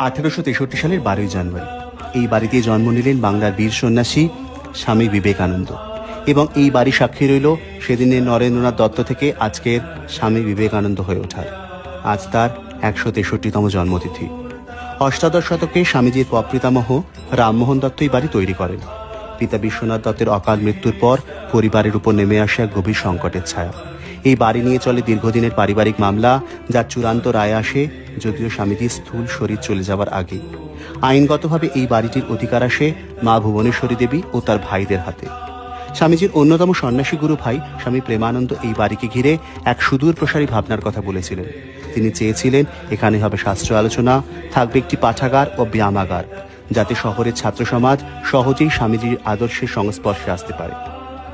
1863 সালের 12 জানুয়ারি এই বাড়িতে জন্ম নিলেন বাংলার বীর সন্ন্যাসী স্বামী বিবেকানন্দ। এবং এই বাড়ি সাক্ষী রইল সেদিনের নরেন্দ্রনাথ দত্ত থেকে আজকের স্বামী বিবেকানন্দ হয়ে ওঠার। আজ তার 163তম জন্মতিথি। অষ্টাদশ শতকে স্বামীজির প্রপিতামহ রামমোহন দত্ত এই বাড়ি তৈরি করেন। পিতা বিশ্বনাথ দত্তের অকাল মৃত্যুর পর পরিবারের উপর নেমে আসে এক গভীর সংকটের ছায়া। এই বাড়ি নিয়ে চলে দীর্ঘদিনের পারিবারিক মামলা, যার চূড়ান্ত রায় আসে যদিও স্বামীজির স্থূল শরীর চলে যাওয়ার আগে। আইনগতভাবে এই বাড়িটির অধিকার আসে মা ভুবনেশ্বরী দেবী ও তার ভাইদের হাতে। স্বামীজির অন্যতম সন্ন্যাসী গুরু ভাই স্বামী প্রেমানন্দ এই বাড়িকে ঘিরে এক সুদূর প্রসারী ভাবনার কথা বলেছিলেন। তিনি চেয়েছিলেন এখানে হবে শাস্ত্র আলোচনা, থাকবে একটি পাঠাগার ও ব্যায়ামাগার, যাতে শহরের ছাত্র সমাজ সহজেই স্বামীজির আদর্শের সংস্পর্শে আসতে পারে।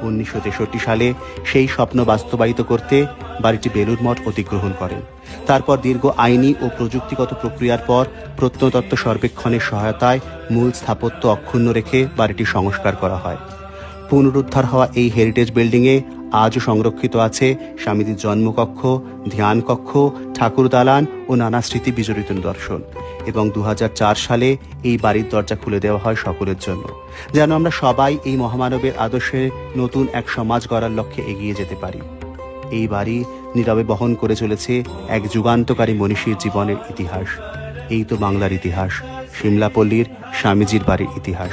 1963 সালে সেই স্বপ্ন বাস্তবায়িত করতে বাড়িটি বেলুড় মঠ অধিগ্রহণ করেন। তারপর দীর্ঘ আইনি ও প্রযুক্তিগত প্রক্রিয়ার পর প্রত্নতত্ত্ব সর্বেক্ষণের সহায়তায় মূল স্থাপত্য অক্ষুণ্ণ রেখে বাড়িটি সংস্কার করা হয়। পুনরুদ্ধার হওয়া এই হেরিটেজ বিল্ডিংয়ে আজও সংরক্ষিত আছে স্বামীজির জন্মকক্ষ, ধ্যান কক্ষ, ঠাকুর দালান ও নানা স্মৃতি বিজড়িত দর্শন। এবং 2004 সালে এই বাড়ির দরজা খুলে দেওয়া হয় সকলের জন্য, যেন আমরা সবাই এই মহামানবের আদর্শে নতুন এক সমাজ গড়ার লক্ষ্যে এগিয়ে যেতে পারি। এই বাড়ি নীরবে বহন করে চলেছে এক যুগান্তকারী মনীষীর জীবনের ইতিহাস। এই তো বাংলার ইতিহাস, সিমলাপল্লীর স্বামীজির বাড়ির ইতিহাস।